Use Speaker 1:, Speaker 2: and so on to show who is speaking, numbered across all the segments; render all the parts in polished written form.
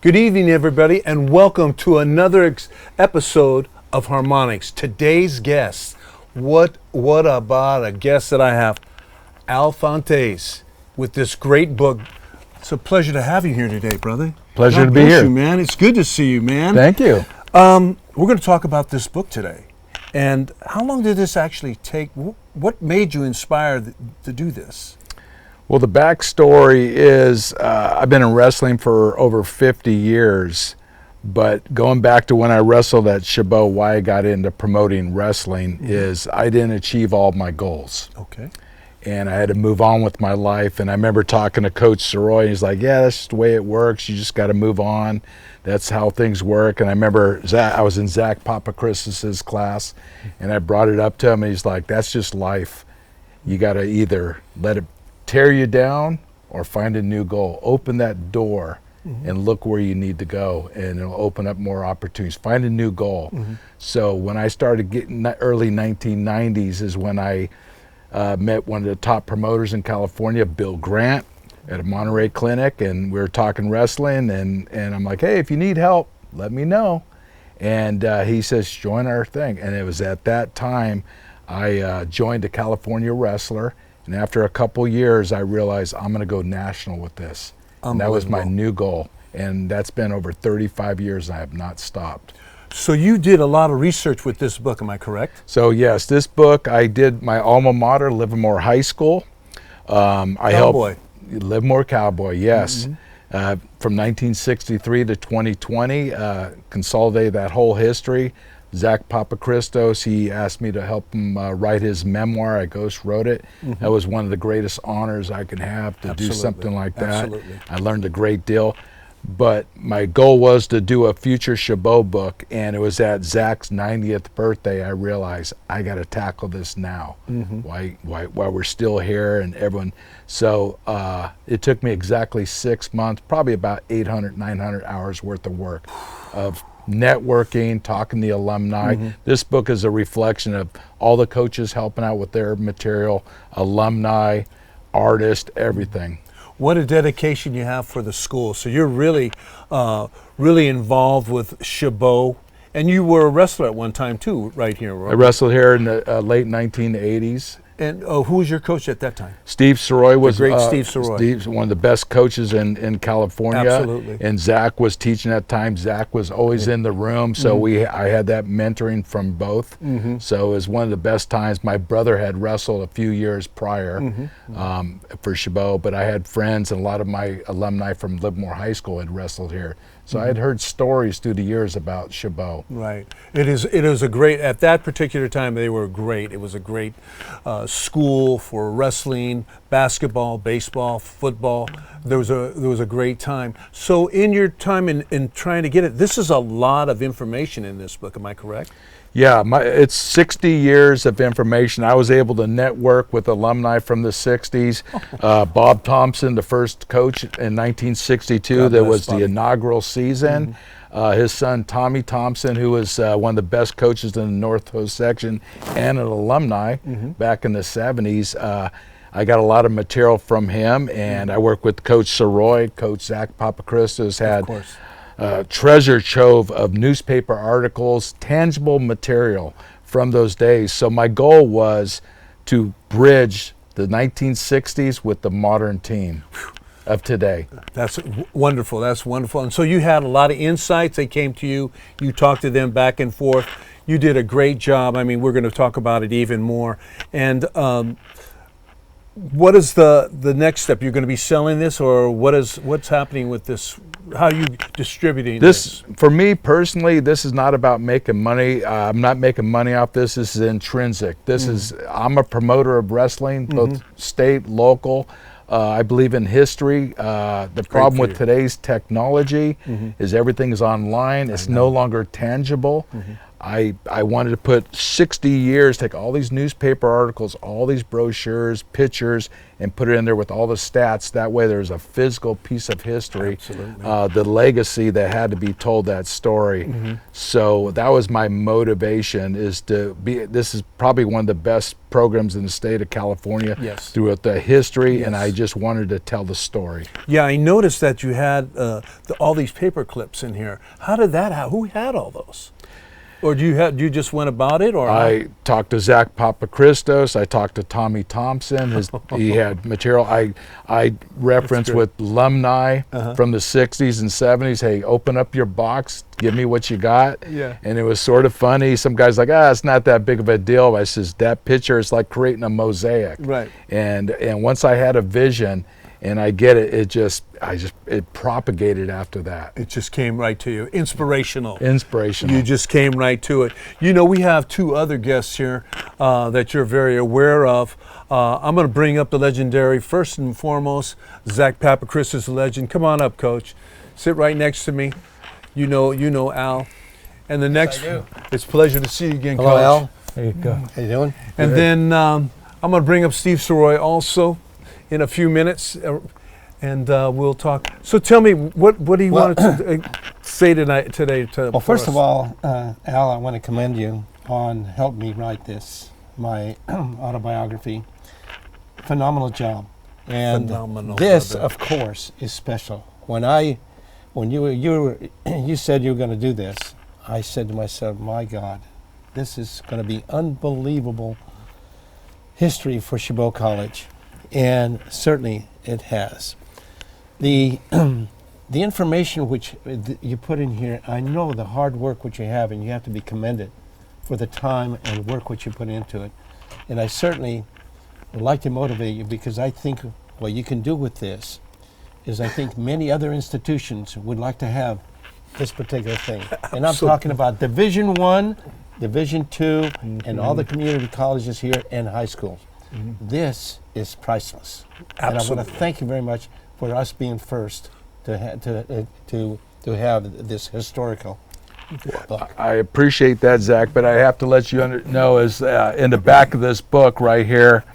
Speaker 1: Good evening, everybody, and welcome to another episode of Harmonics. Today's guest, what about a guest that I have, Al Fontes, with this great book. It's a pleasure to have you here today, brother.
Speaker 2: Pleasure
Speaker 1: God
Speaker 2: to be
Speaker 1: bless
Speaker 2: here.
Speaker 1: You, man. It's good to see you, man.
Speaker 2: Thank you.
Speaker 1: We're going to talk about this book today. And how long did this actually take? What made you inspired to do this?
Speaker 2: Well, the backstory is I've been in wrestling for over 50 years, but going back to when I wrestled at Chabot, why I got into promoting wrestling is I didn't achieve all my goals.
Speaker 1: Okay.
Speaker 2: And I had to move on with my life. And I remember talking to Coach Siroy, and he's like, yeah, that's just the way it works. You just got to move on. That's how things work. And I remember I was in Zack Papachristos' class, and I brought it up to him, and he's like, that's just life. You got to either let it tear you down or find a new goal. Open that door and look where you need to go, and it'll open up more opportunities. Find a new goal. So when I started getting early 1990s is when I met one of the top promoters in California, Bill Grant, at a Monterey clinic, and we were talking wrestling, and I'm like, hey, if you need help, let me know. And he says, join our thing. And it was at that time I joined a California wrestler. And after a couple years, I realized I'm going to go national with this. And that was my new goal. And that's been over 35 years, and I have not stopped.
Speaker 1: So you did a lot of research with this book, am I correct?
Speaker 2: So yes, this book, I did my alma mater, Livermore High School. I helped Livermore Cowboy, yes. From 1963 to 2020, consolidated that whole history. Zack Papachristos, he asked me to help him write his memoir. I ghost wrote it. That was one of the greatest honors I could have to do something like that. I learned a great deal. But my goal was to do a future Chabot book, and it was at Zack's 90th birthday I realized I got to tackle this now while we're still here and everyone. So it took me exactly 6 months, probably about 800, 900 hours worth of work of networking, talking to the alumni. This book is a reflection of all the coaches helping out with their material, alumni, artists, everything.
Speaker 1: What a dedication you have for the school. So you're really, really involved with Chabot. And you were a wrestler at one time too, right here, right?
Speaker 2: I wrestled here in the late 1980s.
Speaker 1: And who was your coach at that time?
Speaker 2: Steve Siroy was
Speaker 1: the great Steve Siroy.
Speaker 2: Steve's one of the best coaches in California.
Speaker 1: Absolutely.
Speaker 2: And Zack was teaching at the time. Zack was always in the room, so I had that mentoring from both. So it was one of the best times. My brother had wrestled a few years prior for Chabot, but I had friends, and a lot of my alumni from Livermore High School had wrestled here. So I had heard stories through the years about Chabot.
Speaker 1: Right. It is a great, at that particular time they were great. It was a great school for wrestling, basketball, baseball, football. There was a great time. So in your time in trying to get it, this is a lot of information in this book, am I correct?
Speaker 2: Yeah, it's 60 years of information. I was able to network with alumni from the 60s. Bob Thompson, the first coach in 1962, that was the inaugural season. His son, Tommy Thompson, who was one of the best coaches in the North Coast section and an alumni back in the 70s. I got a lot of material from him, and I worked with Coach Siroy. Coach Zack Papachristos had treasure trove of newspaper articles, tangible material from those days. So my goal was to bridge the 1960s with the modern team of today.
Speaker 1: That's wonderful. That's wonderful. And so you had a lot of insights. They came to you. You talked to them back and forth. You did a great job. I mean, we're going to talk about it even more. And what is the next step? You're going to be selling this, or what's happening with this? How are you distributing this?
Speaker 2: For me personally, this is not about making money. I'm not making money off this. This is intrinsic. This is, I'm a promoter of wrestling, both state, local. I believe in history. The problem with today's technology is everything is online. It's no longer tangible. I wanted to put 60 years, take all these newspaper articles, all these brochures, pictures, and put it in there with all the stats. That way there's a physical piece of history, the legacy that had to be told that story. So that was my motivation, is to be, this is probably one of the best programs in the state of California throughout the history, and I just wanted to tell the story.
Speaker 1: Yeah, I noticed that you had all these paper clips in here. How did that happen? Who had all those? Or you just went about it? Or
Speaker 2: I talked to Zack Papachristos. I talked to Tommy Thompson. He had material. I referenced with alumni from the 60s and 70s. Hey, open up your box. Give me what you got. Yeah. And it was sort of funny. Some guys like, it's not that big of a deal. I says, that picture is like creating a mosaic. Right. And once I had a vision, and I get it, it propagated after that.
Speaker 1: It just came right to you. Inspirational.
Speaker 2: Inspirational.
Speaker 1: You just came right to it. You know, we have two other guests here that you're very aware of. I'm going to bring up the legendary, first and foremost, Zack Papachristos, a legend. Come on up, Coach. Sit right next to me. You know Al. And the next, it's a pleasure to see you again,
Speaker 3: Hello,
Speaker 1: Coach.
Speaker 3: Al. There you go. How you doing?
Speaker 1: And then I'm going to bring up Steve Siroy also in a few minutes, and we'll talk. So tell me, what do you want to say today?
Speaker 3: Well, first of all, Al, I want to commend you on helping me write my autobiography. Phenomenal job. And this, of course, is special. When you said you were going to do this, I said to myself, my God, this is going to be unbelievable history for Chabot College. And certainly it has. The information which you put in here, I know the hard work which you have, and you have to be commended for the time and work which you put into it. And I certainly would like to motivate you, because I think what you can do with this is, I think many other institutions would like to have this particular thing. And I'm talking about Division I, Division II, and all the community colleges here and high schools. This is priceless. Absolutely. And I want to thank you very much for us being first to have this historical book.
Speaker 2: I appreciate that, Zack, but I have to let you know is in the back of this book right here,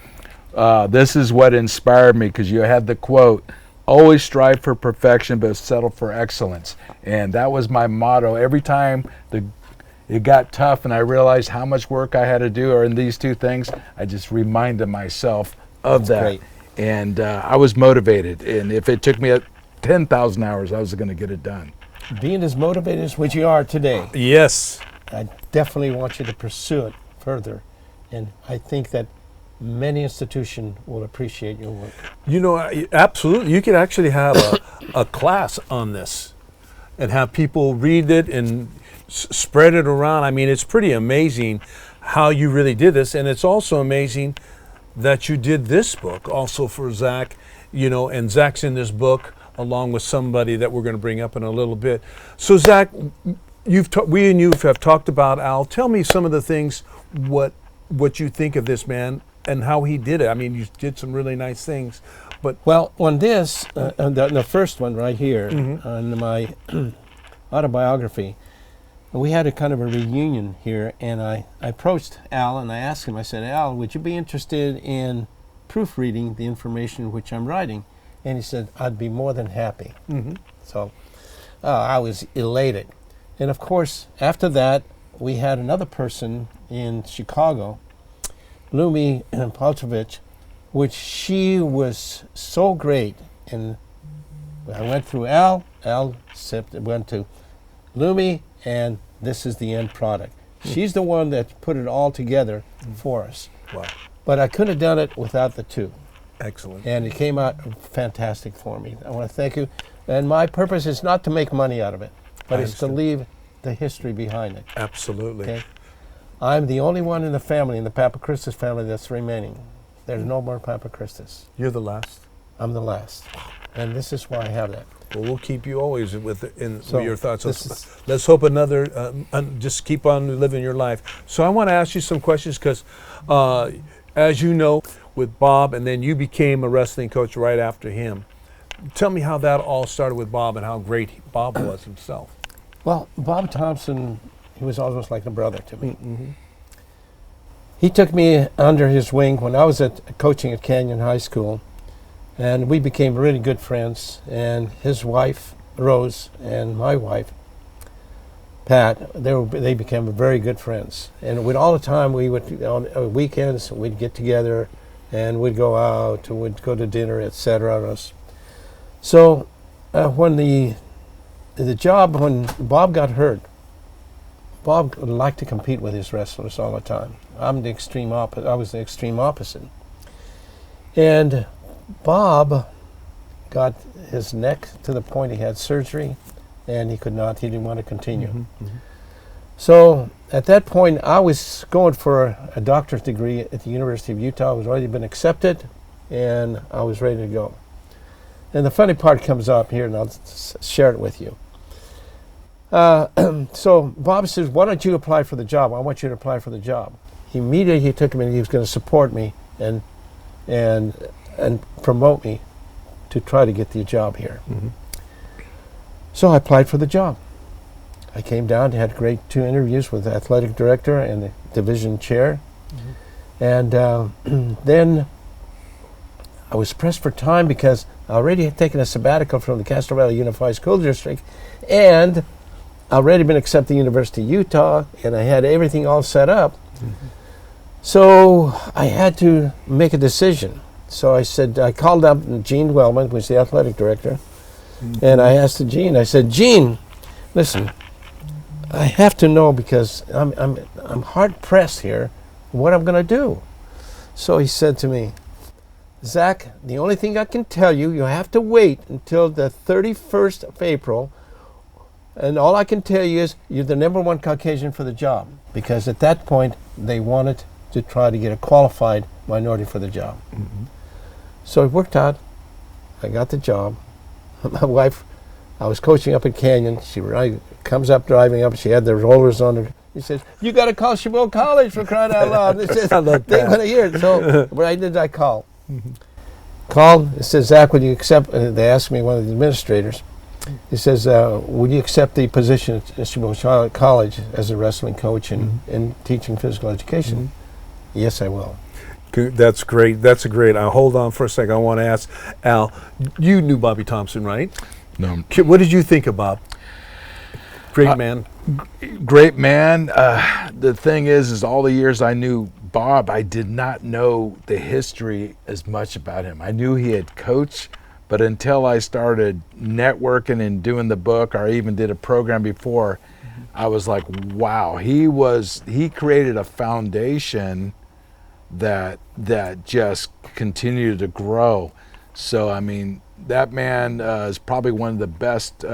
Speaker 2: this is what inspired me, because you had the quote, always strive for perfection but settle for excellence. And that was my motto. Every time it got tough and I realized how much work I had to do or in these two things, I just reminded myself of that. Great. And I was motivated. And if it took me 10,000 hours, I was going to get it done.
Speaker 3: Being as motivated as what you are today.
Speaker 1: Yes.
Speaker 3: I definitely want you to pursue it further. And I think that many institutions will appreciate your work.
Speaker 1: You know, absolutely. You could actually have a class on this and have people read it and spread it around. I mean, it's pretty amazing how you really did this, and it's also amazing that you did this book also for Zack, you know, and Zack's in this book along with somebody that we're going to bring up in a little bit. So Zack, we and you have talked about Al. Tell me some of the things, what you think of this man and how he did it. I mean, you did some really nice things, but
Speaker 3: well, on this, the first one right here, on my autobiography, we had a kind of a reunion here, and I approached Al and I asked him, I said, Al, would you be interested in proofreading the information which I'm writing? And he said, I'd be more than happy. So I was elated. And of course, after that, we had another person in Chicago, Lumi Paltrovich, which she was so great. And I went through Al went to Lumi, and this is the end product. She's the one that put it all together for us. Wow. But I couldn't have done it without the two.
Speaker 1: Excellent.
Speaker 3: And it came out fantastic for me. I want to thank you. And my purpose is not to make money out of it, but it's to leave the history behind it.
Speaker 1: Absolutely.
Speaker 3: Okay? I'm the only one in the family, in the Papachristos family, that's remaining. There's no more Papachristos.
Speaker 1: You're the last?
Speaker 3: I'm the last. And this is why I have that.
Speaker 1: Well, we'll keep you always with your thoughts. Let's hope another, just keep on living your life. So I want to ask you some questions because, as you know, with Bob, and then you became a wrestling coach right after him. Tell me how that all started with Bob and how great Bob was himself.
Speaker 3: Well, Bob Thompson, he was almost like a brother to me.
Speaker 1: Mm-hmm.
Speaker 3: He took me under his wing when I was coaching at Canyon High School, and we became really good friends. And his wife, Rose, and my wife, Pat, they became very good friends. And all the time we would, on weekends, we'd get together and we'd go out, and we'd go to dinner, etc. So when when Bob got hurt, Bob liked to compete with his wrestlers all the time. I was the extreme opposite. And Bob got his neck to the point he had surgery, and he didn't want to continue.
Speaker 1: Mm-hmm. Mm-hmm.
Speaker 3: So at that point, I was going for a doctorate degree at the University of Utah. I was already been accepted, and I was ready to go. And the funny part comes up here, and I'll share it with you. So Bob says, "Why don't you apply for the job? I want you to apply for the job." Immediately he took me, and he was going to support me and promote me to try to get the job here.
Speaker 1: Mm-hmm.
Speaker 3: So I applied for the job. I came down, had great 2 interviews with the athletic director and the division chair. Mm-hmm. And then I was pressed for time because I already had taken a sabbatical from the Castro Valley Unified School District, and I already been accepted to the University of Utah, and I had everything all set up. Mm-hmm. So I had to make a decision. So I called up Gene Wellman, who was the athletic director, mm-hmm. and I asked Gene, I said, "Gene, listen, I have to know because I'm hard pressed here what I'm going to do." So he said to me, "Zach, the only thing I can tell you, you have to wait until the 31st of April, and all I can tell you is you're the #1 Caucasian for the job," because at that point they wanted to try to get a qualified minority for the job. Mm-hmm. So it worked out. I got the job. My wife, I was coaching up at Canyon. She comes up driving up. She had the rollers on her. He says, "You got to call Chabot College for crying out loud." It says, "They want to hear it." So why did I call? Mm-hmm. Called. It says, "Zach, would you accept?" They asked me, one of the administrators. He says, "Would you accept the position at Chabot College as a wrestling coach and teaching physical education?" Mm-hmm. "Yes, I will."
Speaker 1: That's great. That's a great. Hold on for a second. I want to ask Al. You knew Bobby Thompson, right?
Speaker 2: No.
Speaker 1: What did you think about? Great man.
Speaker 2: Great man. The thing is all the years I knew Bob, I did not know the history as much about him. I knew he had coached, but until I started networking and doing the book, or even did a program before, mm-hmm. I was like, wow, he created a foundation that just continued to grow. So, I mean, that man is probably one of the best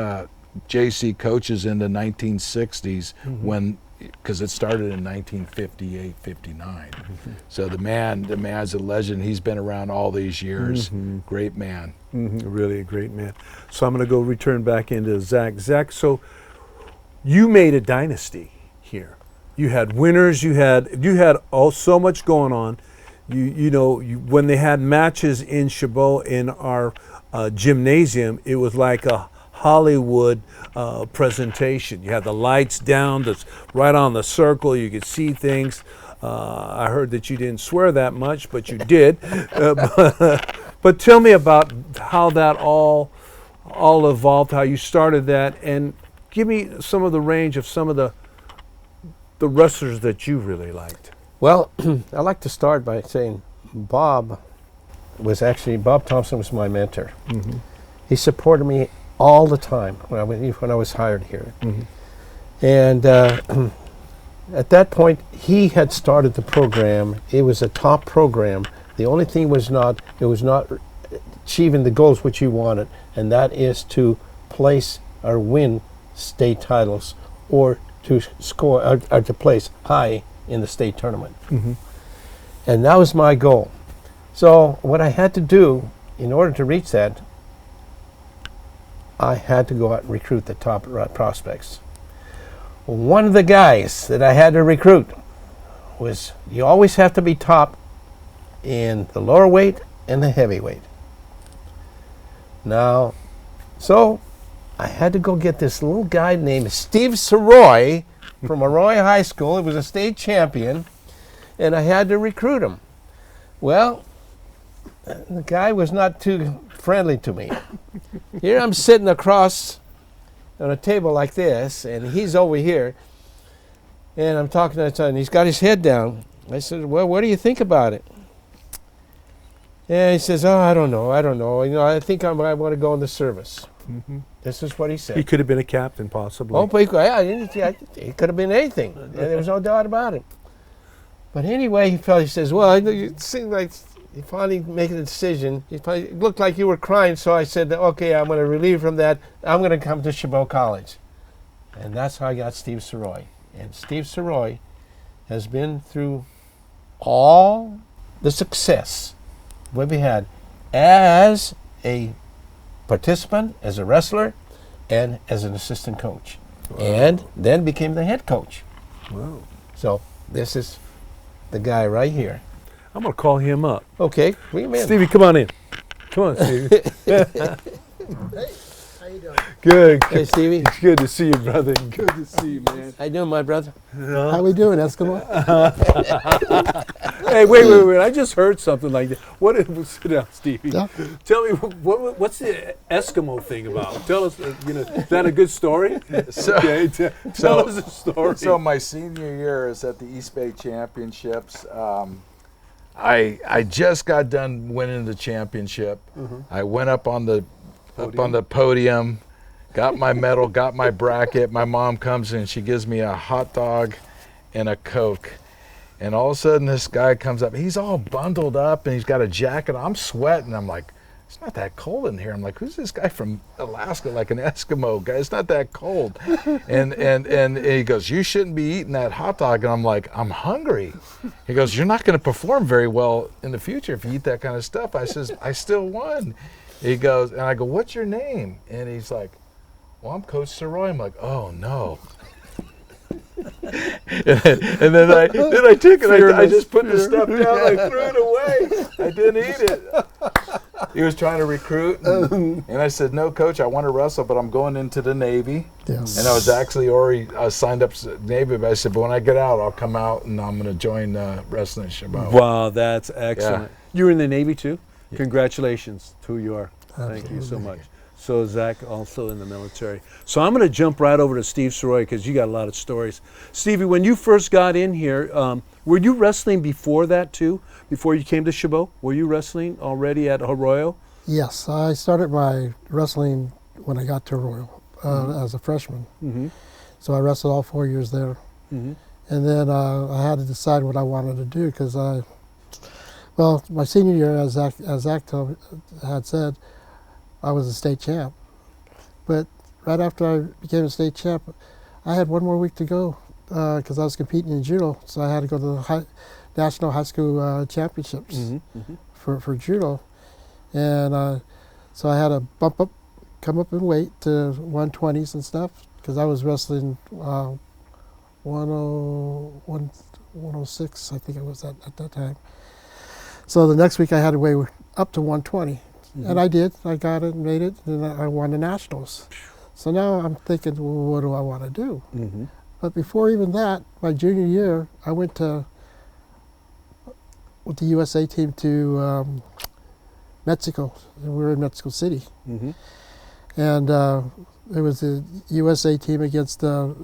Speaker 2: JC coaches in the 1960s, mm-hmm. Because it started in 1958, 59. Mm-hmm. So the man's a legend. He's been around all these years. Mm-hmm. Great man.
Speaker 1: Mm-hmm. Really a great man. So I'm going to go return back into Zach. Zach, so you made a dynasty here. You had winners. You had so much going on. When they had matches in Chabot in our gymnasium, it was like a Hollywood presentation. You had the lights down, that's right on the circle. You could see things. I heard that you didn't swear that much, but you did. But tell me about how that all evolved, how you started that, and give me some of the range of some of the wrestlers that you really liked.
Speaker 3: Well, I like to start by saying Bob Thompson was my mentor. Mm-hmm. He supported me all the time when I was hired here. Mm-hmm. And at that point, he had started the program. It was a top program. The only thing was not achieving the goals which he wanted, and that is to place or win state titles or to score or to place high in the state tournament. Mm-hmm. And that was my goal. So what I had to do in order to reach that, I had to go out and recruit the top prospects. One of the guys that I had to recruit was, you always have to be top in the lower weight and the heavyweight. Now, so I had to go get this little guy named Steve Siroy from Arroyo High School. He was a state champion, and I had to recruit him. Well, the guy was not too friendly to me. Here I'm sitting across on a table like this, and he's over here, and I'm talking to his son, and he's got his head down. I said, well, what do you think about it? And he says, oh, I don't know. I think I might want to go in the service.
Speaker 1: Mm-hmm.
Speaker 3: This is what he said.
Speaker 1: He could have been a captain, possibly.
Speaker 3: Oh, but he could have been anything. There was no doubt about it. But anyway, he says, well, it seemed like he finally making a decision. It looked like you were crying, so I said, okay, I'm going to relieve from that. I'm going to come to Chabot College. And that's how I got Steve Siroy. And Steve Siroy has been through all the success what we had as a participant, as a wrestler, and as an assistant coach. Wow. And then became the head coach.
Speaker 1: Wow.
Speaker 3: So this is the guy right here.
Speaker 1: I'm going to call him up.
Speaker 3: Okay, bring him in.
Speaker 1: Stevie, come on in. Come on, Stevie.
Speaker 4: Hey, how you doing?
Speaker 1: Good.
Speaker 3: Hey, Stevie.
Speaker 1: It's good to see you, brother. Good to see you, man.
Speaker 3: How you doing, my brother?
Speaker 4: How we doing, Eskimo?
Speaker 1: Hey, wait. I just heard something like that. Sit down, Stevie.
Speaker 4: Yeah.
Speaker 1: Tell me, what's the Eskimo thing about? Tell us, is that a good story?
Speaker 2: So-
Speaker 1: Okay, tell us a story.
Speaker 2: So my senior year is at the East Bay Championships. I just got done winning the championship.
Speaker 1: Mm-hmm.
Speaker 2: I went up on the podium, got my medal, got my bracket. My mom comes in, she gives me a hot dog and a Coke. And all of a sudden this guy comes up. He's all bundled up and he's got a jacket. I'm sweating. I'm like, it's not that cold in here. I'm like, who's this guy from Alaska, like an Eskimo guy? It's not that cold. and he goes, you shouldn't be eating that hot dog. And I'm like, I'm hungry. He goes, you're not going to perform very well in the future if you eat that kind of stuff. I says, I still won. He goes, and I go, what's your name? And he's like, well, I'm Coach Siroy. I'm like, oh no. and then I took it. I just put the stuff down. I threw it away. I didn't eat it. He was trying to recruit, and I said, "No, Coach, I want to wrestle, but I'm going into the Navy."
Speaker 4: Yes.
Speaker 2: And I was actually already signed up to the Navy, but I said, "But when I get out, I'll come out and I'm going to join wrestling at Chabot."
Speaker 1: Wow, that's excellent.
Speaker 2: Yeah.
Speaker 1: You were in the Navy too?
Speaker 2: Yeah.
Speaker 1: Congratulations to who you are. Thank you so
Speaker 4: Absolutely.
Speaker 1: much. So Zach also in the military. So I'm going to jump right over to Steve Siroy because you got a lot of stories. Stevie, when you first got in here, were you wrestling before that too? Before you came to Chabot? Were you wrestling already at Arroyo?
Speaker 4: Yes, I started my wrestling when I got to Royal as a freshman.
Speaker 1: Mm-hmm.
Speaker 4: So I wrestled all 4 years there.
Speaker 1: Mm-hmm.
Speaker 4: And then I had to decide what I wanted to do because my senior year, as Zach had said, I was a state champ. But right after I became a state champ, I had one more week to go because I was competing in judo. So I had to go to the National High School Championships for judo. And so I had to come up in weight to 120s and stuff because I was wrestling 106, I think it was at that time. So the next week I had to weigh up to 120. And I did. I got it, made it, and I won the nationals. So now I'm thinking, well, what do I want to do?
Speaker 1: Mm-hmm.
Speaker 4: But before even that, my junior year, I went with the USA team to Mexico. We were in Mexico City.
Speaker 1: Mm-hmm.
Speaker 4: And it was the USA team against the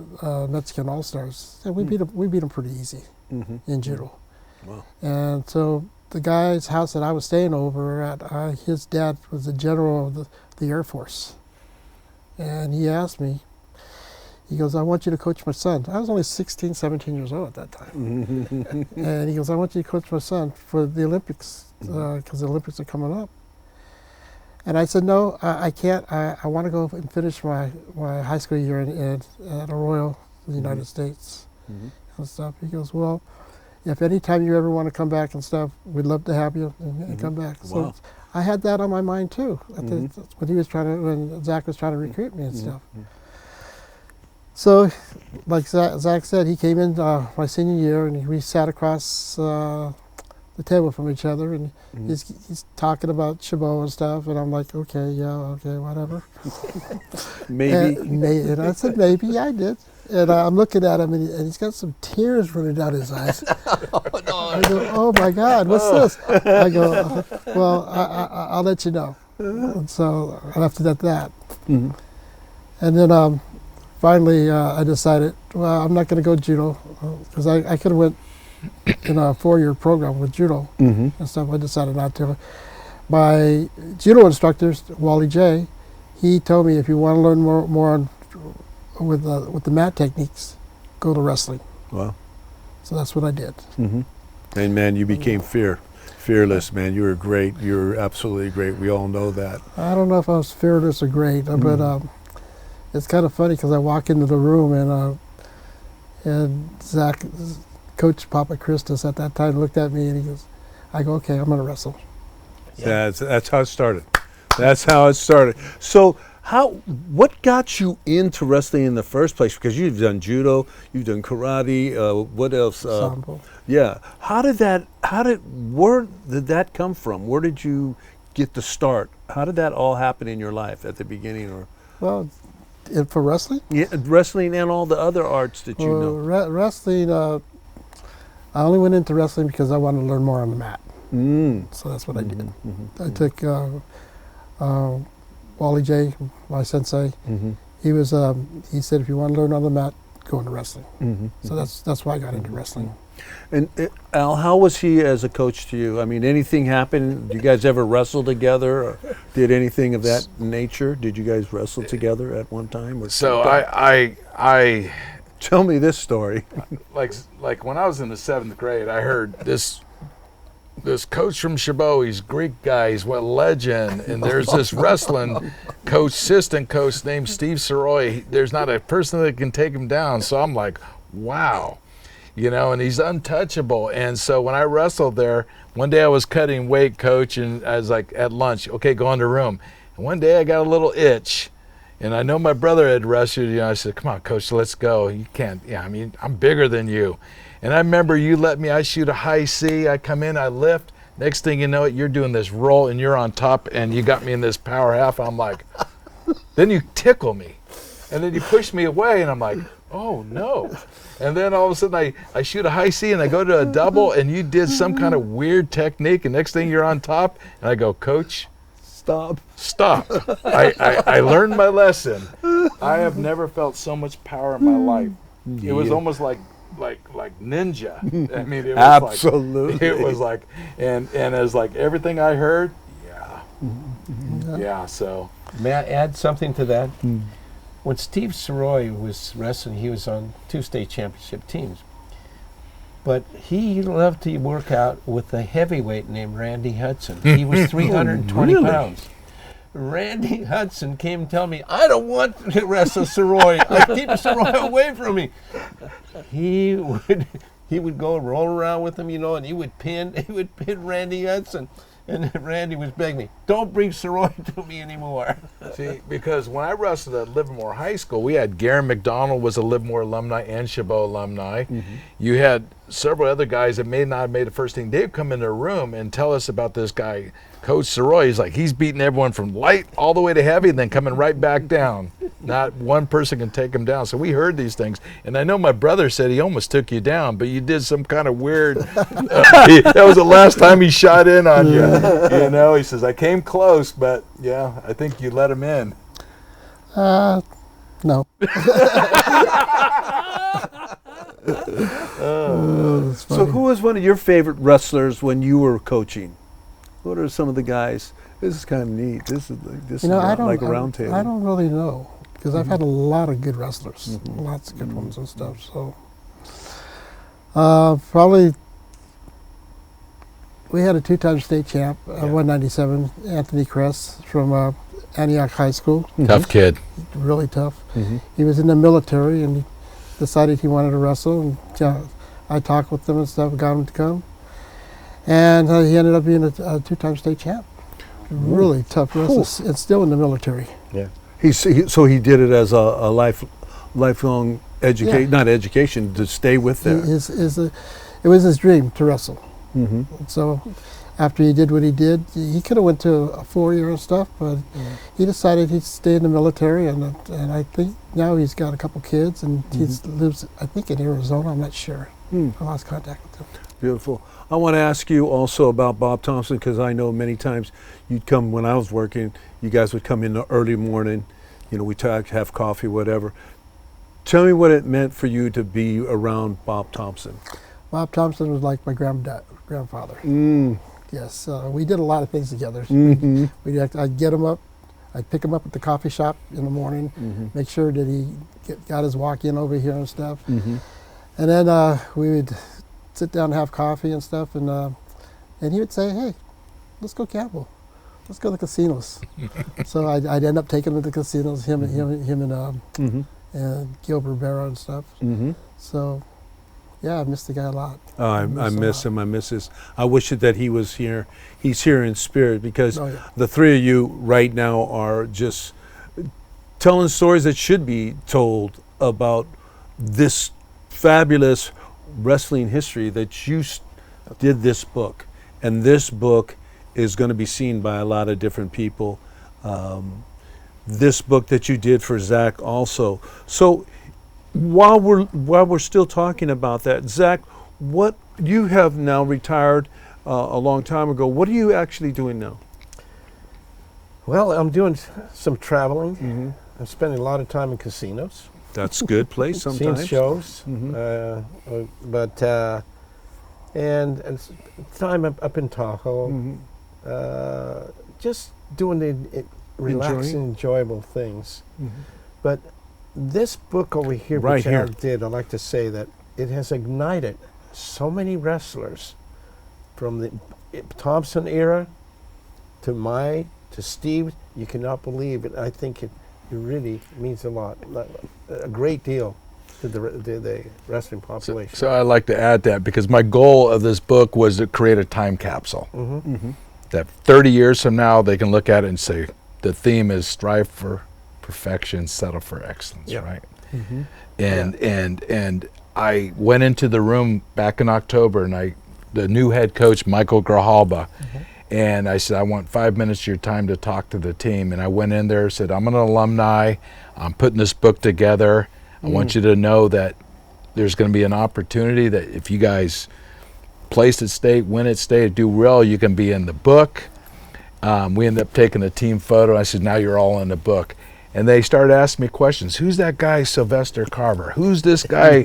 Speaker 4: Mexican All-Stars. And we beat them pretty easy in judo.
Speaker 1: Wow.
Speaker 4: And so the guy's house that I was staying over at, his dad was the general of the Air Force. And he asked me, he goes, I want you to coach my son. I was only 16, 17 years old at that time. And he goes, I want you to coach my son for the Olympics, because the Olympics are coming up. And I said, no, I can't. I want to go and finish my high school year at Arroyo, the United States and stuff. He goes, well, if any time you ever want to come back and stuff, we'd love to have you and come back.
Speaker 1: Wow.
Speaker 4: So I had that on my mind too. When Zach was trying to recruit me and stuff. So, like Zach said, he came in my senior year and we sat across the the table from each other, and he's talking about Chabot and stuff, and I'm like, okay, yeah, okay, whatever.
Speaker 1: Maybe.
Speaker 4: And I said, maybe, I did. And I'm looking at him, and he's got some tears running down his eyes. I go, oh my God, what's this? I go, well, I'll let you know. And so I left it at that.
Speaker 1: Mhm.
Speaker 4: And then finally I decided, well, I'm not going to go judo, because I could have went in a 4-year program with judo
Speaker 1: Mhm.
Speaker 4: and stuff. I decided not to. My judo instructor, Wally J, he told me, if you want to learn more on, with the mat techniques, go to wrestling.
Speaker 1: Wow.
Speaker 4: So that's what I did.
Speaker 1: Mhm. And man, you became fearless, man. You were great. You were absolutely great. We all know that.
Speaker 4: I don't know if I was fearless or great, but it's kind of funny because I walk into the room and Zack, Coach Papachristos at that time, looked at me and he goes, I go, okay, I'm going to wrestle.
Speaker 1: Yeah. That's how it started. That's how it started. So what got you into wrestling in the first place? Because you've done judo, you've done karate, what else?
Speaker 4: Sambo.
Speaker 1: Yeah. Where did that come from? Where did you get the start? How did that all happen in your life at the beginning? Or
Speaker 4: Well, for wrestling?
Speaker 1: yeah, wrestling and all the other arts that you know.
Speaker 4: Wrestling, I only went into wrestling because I wanted to learn more on the mat. So that's what I did. I took Wally J, my sensei. He said, if you want to learn on the mat, go into wrestling. So that's why I got into wrestling.
Speaker 1: And Al, how was he as a coach to you? I mean, anything happen? Did you guys ever wrestle together, or did anything of that nature? Did you guys wrestle together at one time? Or
Speaker 2: So I
Speaker 1: tell me this story.
Speaker 2: like when I was in the 7th grade, I heard this coach from Chabot. He's Greek guy. He's a legend. And there's this wrestling coach, assistant coach named Steve Siroy. There's not a person that can take him down. So I'm like, wow. And he's untouchable. And so when I wrestled there, one day I was cutting weight, coach, and I was like, at lunch, okay, go in the room. And one day I got a little itch. And I know my brother had wrestled, I said, come on, coach, let's go. You can't, I'm bigger than you. And I remember you let me, I shoot a high C, I come in, I lift. Next thing you know it, you're doing this roll and you're on top and you got me in this power half. I'm like, then you tickle me. And then you push me away and I'm like, oh no. And then all of a sudden I shoot a high C and I go to a double and you did some kind of weird technique and next thing you're on top and I go, coach, stop. I learned my lesson. I have never felt so much power in my life. It was almost like ninja. I mean, it was
Speaker 1: absolutely.
Speaker 2: Like, it was like, and as like everything I heard, yeah. So
Speaker 3: May I add something to that? When Steve Siroy was wrestling, he was on 2 state championship teams. But he loved to work out with a heavyweight named Randy Hudson. He was 320
Speaker 1: Really?
Speaker 3: pounds. Randy Hudson came and told me, I don't want to wrestle Siroy. I keep Siroy away from me. He would go roll around with him, and he would pin Randy Hudson. And Randy was begging me, don't bring Siroy to me anymore.
Speaker 2: see, because when I wrestled at Livermore High School, we had Garen McDonald was a Livermore alumni and Chabot alumni. You had several other guys that may not have made the first team. They'd come in their room and tell us about this guy, Coach Siroy. He's like, he's beating everyone from light all the way to heavy and then coming right back down. Not one person can take him down. So we heard these things. And I know my brother said he almost took you down, but you did some kind of weird, that was the last time he shot in on you. He says, I came close, but yeah, I think you let him in.
Speaker 4: No.
Speaker 1: So who was one of your favorite wrestlers when you were coaching? What are some of the guys? This is kind of neat. This is like a round table.
Speaker 4: I don't really know, because I've had a lot of good wrestlers, lots of good ones and stuff. So probably we had a 2-time state champ, 197, Anthony Kress from Antioch High School.
Speaker 2: Tough kid.
Speaker 4: Really tough. He was in the military and he decided he wanted to wrestle, and I talked with him and stuff, got him to come, and he ended up being a 2-time state champ. Really tough wrestler, and still in the military.
Speaker 1: Yeah. So he did it as a lifelong education, not education, to stay with there.
Speaker 4: It was his dream to wrestle.
Speaker 1: Mm-hmm.
Speaker 4: So after he did what he did, he could have went to a 4-year and stuff, but he decided he'd stay in the military, and I think now he's got a couple kids, and he lives, I think, in Arizona. I'm not sure. I lost contact with him.
Speaker 1: Beautiful. I want to ask you also about Bob Thompson, because I know many times you'd come when I was working, you guys would come in the early morning, we talk, have coffee, whatever. Tell me what it meant for you to be around Bob Thompson.
Speaker 4: Bob Thompson was like my grandfather. Yes, we did a lot of things together. I'd get him up, I'd pick him up at the coffee shop in the morning, make sure that he got his walk in over here and stuff. And then we would sit down and have coffee and stuff, and he would say, "Hey, let's go gamble. Let's go to the casinos." So I'd end up taking him to the casinos, him and Gil Rivera and stuff. So, yeah, I miss the guy a lot.
Speaker 1: Oh, I miss him. I miss his. I wish that he was here. He's here in spirit, because the three of you right now are just telling stories that should be told about this fabulous wrestling history that you did this book. And this book is going to be seen by a lot of different people. This book that you did for Zack also. So while we're still talking about that, Zack, what you have now retired a long time ago. What are you actually doing now?
Speaker 3: Well, I'm doing some traveling. I'm spending a lot of time in casinos.
Speaker 1: That's a good place sometimes.
Speaker 3: Seeing shows. And time up in Tahoe. Just doing the relaxing, enjoyable things. But this book over here,
Speaker 1: Right
Speaker 3: which
Speaker 1: here.
Speaker 3: I did, I'd like to say that it has ignited so many wrestlers from the Thompson era to Steve. You cannot believe it. I think it really means a lot, a great deal to the wrestling population.
Speaker 2: So I'd like to add that, because my goal of this book was to create a time capsule. That 30 years from now, they can look at it and say, the theme is strive for perfection, settle for excellence, right? And I went into the room back in October, and the new head coach, Michael Grijalba, and I said, I want 5 minutes of your time to talk to the team. And I went in there and said, I'm an alumni. I'm putting this book together. I want you to know that there's going to be an opportunity that if you guys place at state, win at state, do well, you can be in the book. We ended up taking a team photo. I said, now you're all in the book. And they started asking me questions. Who's that guy, Sylvester Carver? Who's this guy,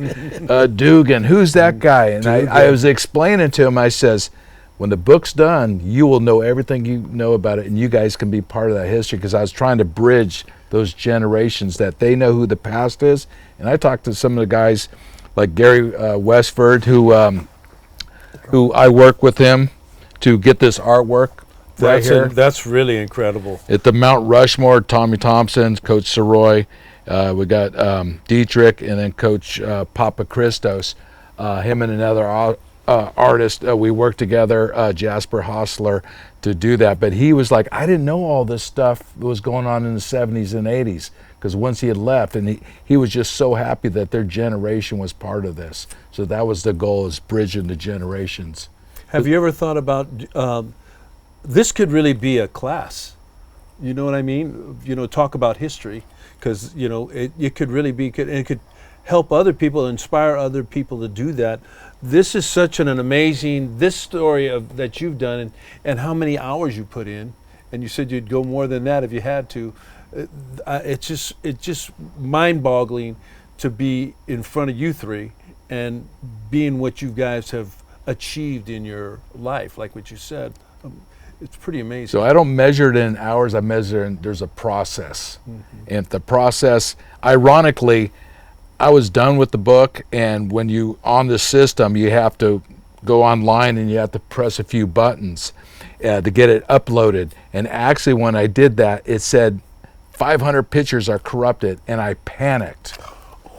Speaker 2: Dugan? Who's that guy? And I was explaining to him, I says, when the book's done, you will know everything you know about it, and you guys can be part of that history, because I was trying to bridge those generations that they know who the past is. And I talked to some of the guys like Gary Westford, who I work with him to get this artwork right here.
Speaker 1: That's really incredible.
Speaker 2: At the Mount Rushmore, Tommy Thompson, Coach Siroy, we got Dietrich, and then Coach Papachristos, him and another artist. We worked together, Jasper Hostler, to do that. But he was like, I didn't know all this stuff that was going on in the 70s and 80s, because once he had left, and he was just so happy that their generation was part of this. So that was the goal, is bridging the generations.
Speaker 1: Have you ever thought about this could really be a class? You know what I mean? Talk about history, because it could really be, and it could help other people, inspire other people to do that. This is such an amazing, this story that you've done, and how many hours you put in, and you said you'd go more than that if you had to. It's just mind-boggling to be in front of you three and being what you guys have achieved in your life, like what you said. It's pretty amazing.
Speaker 2: So I don't measure it in hours, I measure in, there's a process. And the process, ironically, I was done with the book, and when you on the system, you have to go online and you have to press a few buttons to get it uploaded. And actually, when I did that, it said 500 pictures are corrupted, and I panicked.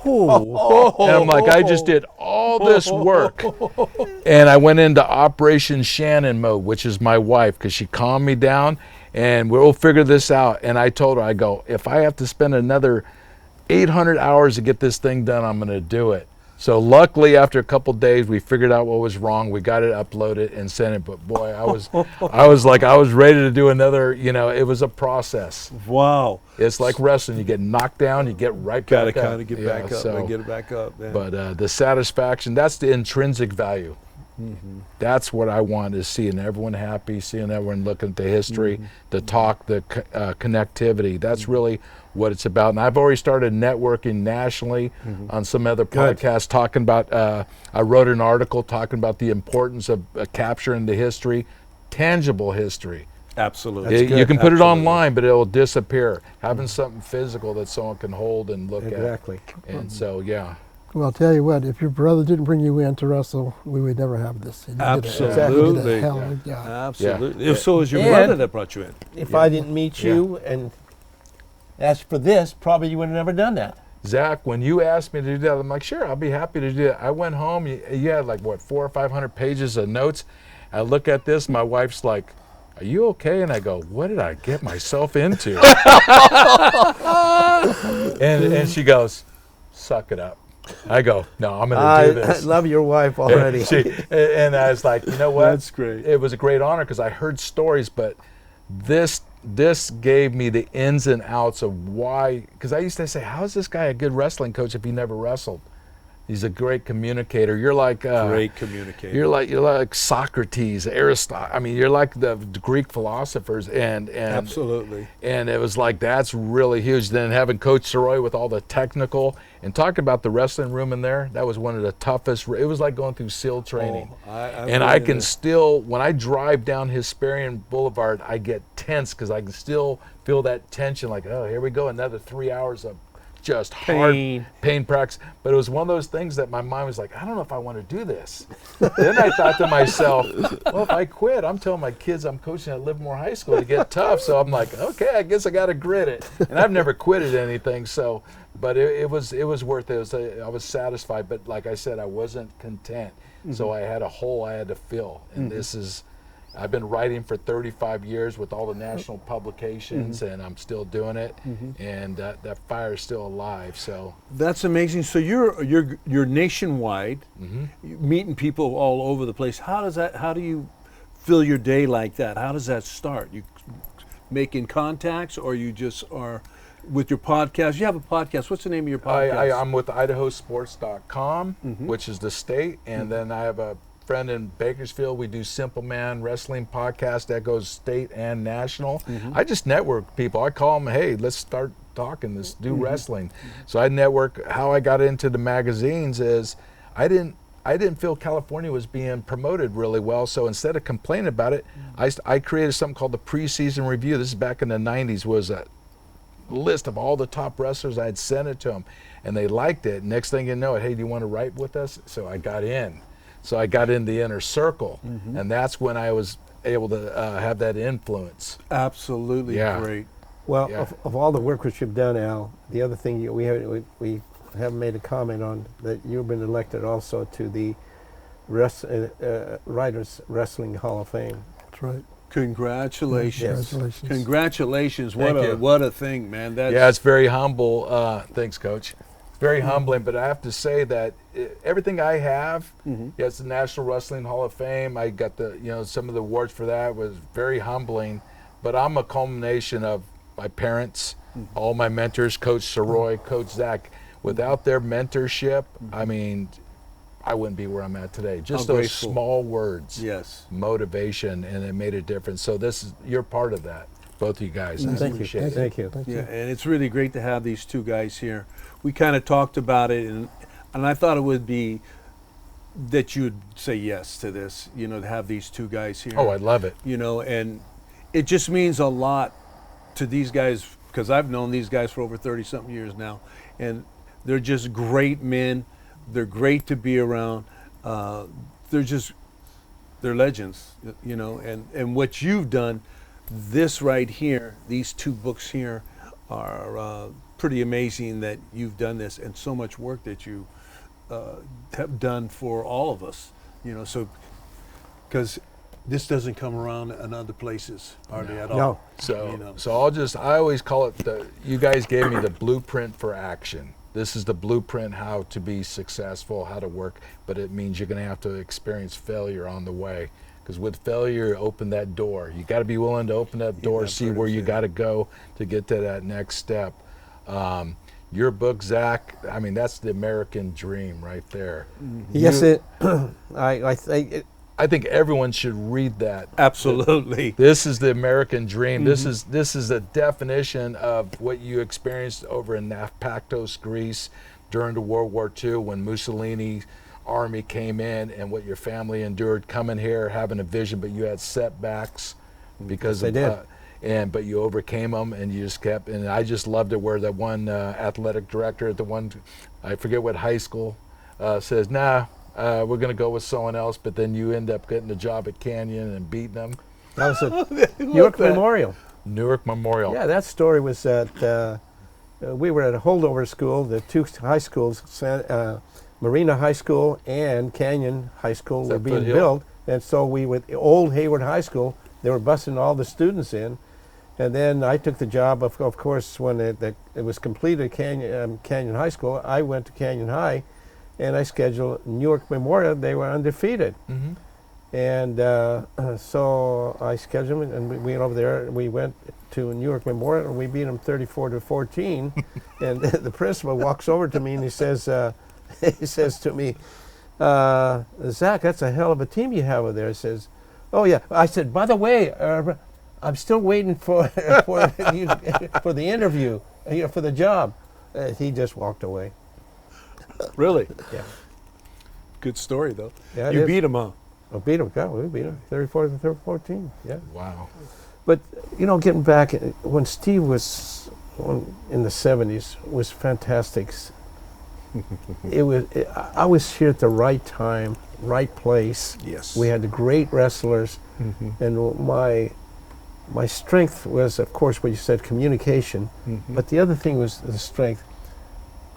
Speaker 2: And I'm like, I just did all this work. And I went into Operation Shannon mode, which is my wife, because she calmed me down, and we'll figure this out. And I told her, I go, if I have to spend another 800 hours to get this thing done, I'm going to do it. So luckily, after a couple days, we figured out what was wrong. We got it uploaded and sent it. But boy, I was ready to do another. It was a process.
Speaker 1: Wow.
Speaker 2: It's like wrestling. You get knocked down, you get right
Speaker 1: Got to
Speaker 2: back up.
Speaker 1: kind of get back up and get it back up. Man.
Speaker 2: But the satisfaction, that's the intrinsic value. That's what I want, is seeing everyone happy, seeing everyone looking at the history, the talk, the connectivity. That's really what it's about. And I've already started networking nationally on some other podcasts, talking about, I wrote an article talking about the importance of capturing the history, tangible history.
Speaker 1: Absolutely.
Speaker 2: You can put it online, but it'll disappear. Having something physical that someone can hold and look at.
Speaker 3: Exactly.
Speaker 2: And so, yeah.
Speaker 4: Well, I'll tell you what, if your brother didn't bring you in to wrestle, we would never have this. You
Speaker 1: Absolutely.
Speaker 4: did a hell of a job.
Speaker 1: Absolutely. Yeah. So it was your brother that brought you in.
Speaker 3: If I didn't meet you and ask for this, probably you would have never done that.
Speaker 2: Zach, when you asked me to do that, I'm like, sure, I'll be happy to do that. I went home, you had like, what, 400 or 500 pages of notes. I look at this, my wife's like, are you okay? And I go, what did I get myself into? and she goes, suck it up. I go, no, I'm going to do this.
Speaker 3: I love your wife already.
Speaker 2: And I was like, you know what?
Speaker 1: That's great.
Speaker 2: It was a great honor because I heard stories, but this gave me the ins and outs of why. Because I used to say, how is this guy a good wrestling coach if he never wrestled? He's a great communicator. You're like
Speaker 1: great communicator.
Speaker 2: You're like Socrates, Aristotle. I mean, you're like the Greek philosophers, and
Speaker 1: absolutely.
Speaker 2: And it was like, that's really huge. Then having Coach Siroy with all the technical and talking about the wrestling room in there, that was one of the toughest. It was like going through SEAL training. I can still, when I drive down Hesperian Boulevard, I get tense because I can still feel that tension. Like, oh, here we go, another 3 hours of just hard pain practice. But it was one of those things that my mind was like, I don't know if I want to do this. Then I thought to myself, well, if I quit, I'm telling my kids I'm coaching at Livermore High School to get tough. So I'm like, okay, I guess I got to grit it. And I've never quitted anything. So, but it was worth it. I was satisfied. But like I said, I wasn't content. So I had a hole I had to fill. And this is, I've been writing for 35 years with all the national publications, and I'm still doing it, and that fire is still alive. So
Speaker 1: that's amazing. So you're nationwide, meeting people all over the place. How do you fill your day like that? How does that start? You making contacts, or you just are with your podcast? You have a podcast. What's the name of your podcast?
Speaker 2: I'm with IdahoSports.com, which is the state, and then I have a friend in Bakersfield. We do Simple Man Wrestling podcast that goes state and national. I just network people. I call them, hey, let's start talking. Let's do wrestling. So I network. How I got into the magazines is I didn't feel California was being promoted really well. So instead of complaining about it, I created something called the Preseason Review. This is back in the 90s. Was a list of all the top wrestlers. I'd sent it to them, and they liked it. Next thing you know, hey, do you want to write with us? So I got in. So I got in the inner circle, and that's when I was able to have that influence.
Speaker 1: Absolutely great.
Speaker 3: Well, of all the work which you've done, Al, the other thing we haven't made a comment on, that you've been elected also to the Writers Wrestling Hall of Fame.
Speaker 4: That's right.
Speaker 1: Congratulations.
Speaker 4: Congratulations.
Speaker 1: Congratulations.
Speaker 2: Thank
Speaker 1: What a thing, man.
Speaker 2: It's very humble. Thanks, Coach. Very humbling, but I have to say that everything I have, it's the National Wrestling Hall of Fame. I got some of the awards for that. Was very humbling, but I'm a culmination of my parents, all my mentors, Coach Siroy, Coach Zack. Without their mentorship, I mean, I wouldn't be where I'm at today. Just those small words, motivation, and it made a difference. So you're part of that. Both of you guys.
Speaker 3: Thank you. Thank you.
Speaker 1: Yeah, and it's really great to have these two guys here. We kind of talked about it, and I thought it would be that you'd say yes to this, to have these two guys here.
Speaker 2: Oh, I love it.
Speaker 1: And it just means a lot to these guys, because I've known these guys for over 30-something years now, and they're just great men. They're great to be around. They're legends, and what you've done, this right here, these two books here are pretty amazing that you've done this, and so much work that you have done for all of us, so because this doesn't come around in other places hardly at all.
Speaker 3: No.
Speaker 2: So I always call it you guys gave me the blueprint for action. This is the blueprint how to be successful, how to work, but it means you're going to have to experience failure on the way. Because with failure, open that door. You got to be willing to open that door, see where you got to go to get to that next step. Your book, Zach, I mean, that's the American dream right there.
Speaker 3: Yes,
Speaker 2: I think everyone should read that.
Speaker 1: Absolutely.
Speaker 2: This is the American dream. This is a definition of what you experienced over in Napaktos, Greece during the World War II when Mussolini's army came in, and what your family endured coming here, having a vision, but you had setbacks because
Speaker 3: they did.
Speaker 2: But you overcame them, and you just kept. And I just loved it where that one athletic director at the one, I forget what high school, says, "Nah, we're going to go with someone else." But then you end up getting a job at Canyon and beating them.
Speaker 3: That was at Newark Memorial.
Speaker 2: Newark Memorial.
Speaker 3: Yeah, that story was that we were at a holdover school. The two high schools, Marina High School and Canyon High School, were being built. And so we, with the old Hayward High School, they were busing all the students in. And then I took the job, of course, when it was completed, Canyon High School. I went to Canyon High, and I scheduled Newark Memorial. They were undefeated. And so I scheduled them, and we went over there. We went to Newark Memorial, and we beat them 34-14. And the principal walks over to me, and he says to me, "Zach, that's a hell of a team you have over there." He says, "Oh yeah." I said, "By the way, I'm still waiting for for the interview, for the job." He just walked away.
Speaker 1: Really?
Speaker 3: Yeah.
Speaker 1: Good story, though.
Speaker 3: Yeah, it
Speaker 1: You
Speaker 3: is.
Speaker 1: beat him, huh?
Speaker 3: We beat him. God, we beat him 34-14. Yeah.
Speaker 2: Wow.
Speaker 3: But getting back when Steve was in the '70s was fantastic. I was here at the right time, right place.
Speaker 1: Yes.
Speaker 3: We had the great wrestlers, and my strength was, of course, what you said, communication. But the other thing was the strength.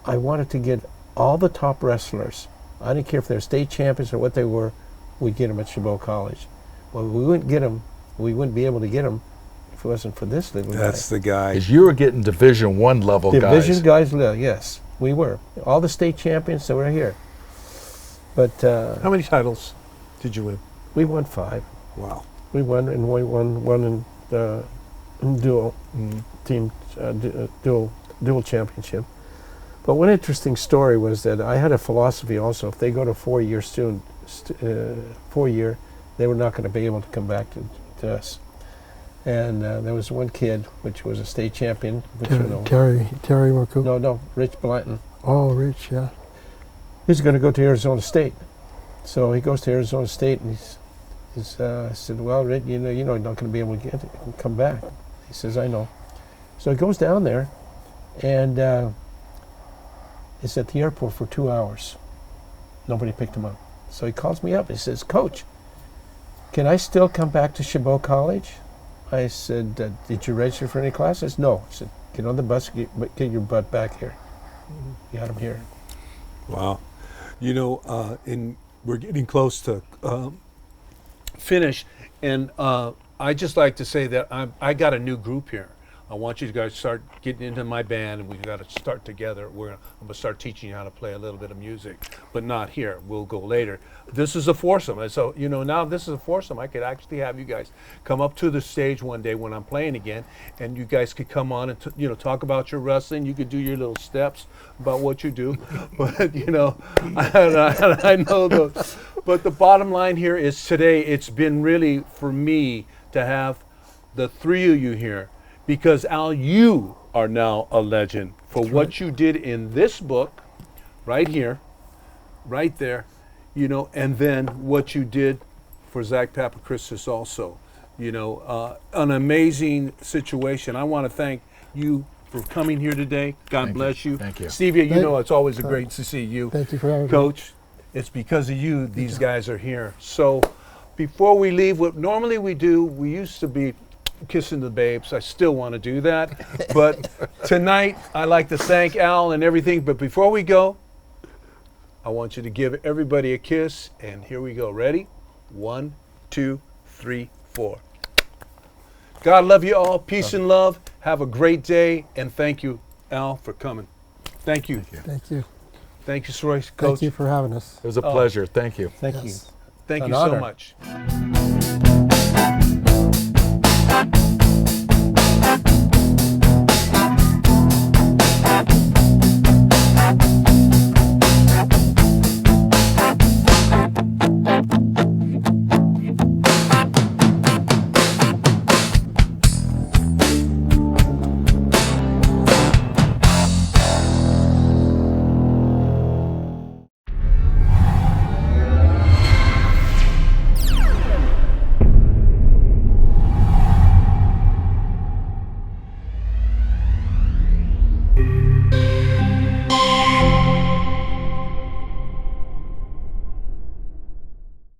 Speaker 3: I wanted to get all the top wrestlers. I didn't care if they were state champions or what they were. We'd get them at Chabot College. Well, we wouldn't get them. We wouldn't be able to get them if it wasn't for this little guy.
Speaker 1: That's the guy.
Speaker 2: Because you were getting Division I level guys.
Speaker 3: Division guys, yes, we were. All the state champions that were here. But
Speaker 1: How many titles did you win?
Speaker 3: we won 5.
Speaker 1: Wow.
Speaker 3: We won, and we won in dual team dual championship. But one interesting story was that I had a philosophy also. If they go to 4-year student, 4-year, they were not going to be able to come back to us. And there was one kid, which was a state champion, which you know.
Speaker 4: Terry Marcoux.
Speaker 3: No, Rich Blanton.
Speaker 4: Oh, Rich, yeah.
Speaker 3: He's going to go to Arizona State. So he goes to Arizona State, and I said, "Well, Rich, you're not going to be able to come back." He says, "I know." So he goes down there, and is at the airport for 2 hours. Nobody picked him up. So he calls me up. He says, "Coach, can I still come back to Chabot College?" I said, "Did you register for any classes?" "No." I said, "Get on the bus, get your butt back here." Got him here.
Speaker 1: Wow. We're getting close to finish, and I just like to say that I got a new group here. I want you guys to start getting into my band, and we've got to start together. I'm going to start teaching you how to play a little bit of music, but not here. We'll go later. This is a foursome, and so now this is a foursome. I could actually have you guys come up to the stage one day when I'm playing again, and you guys could come on and talk about your wrestling. You could do your little steps about what you do, but I know those. But the bottom line here is today it's been really for me to have the 3 of you here. Because, Al, you are now a legend for what you did in this book, right here, right there, and then what you did for Zack Papachristos also. An amazing situation. I want to thank you for coming here today. God bless you.
Speaker 2: Thank you.
Speaker 1: Stevie, it's always great to see you.
Speaker 4: Thank you for having me.
Speaker 1: Coach, it's because of you these guys are here. So before we leave, what normally we do, we used to be kissing the babes. I still want to do that. But tonight, I like to thank Al and everything. But before we go, I want you to give everybody a kiss. And here we go. Ready? 1, 2, 3, 4. God love you all. Peace and love. Have a great day. And thank you, Al, for coming. Thank you.
Speaker 4: Thank you.
Speaker 1: Thank you, Siroy.
Speaker 4: Thank
Speaker 1: Coach.
Speaker 4: you for having us.
Speaker 2: It was a pleasure. Thank you.
Speaker 3: Thank you.
Speaker 4: Yes.
Speaker 1: Thank
Speaker 3: An
Speaker 1: you
Speaker 3: honor.
Speaker 1: so much.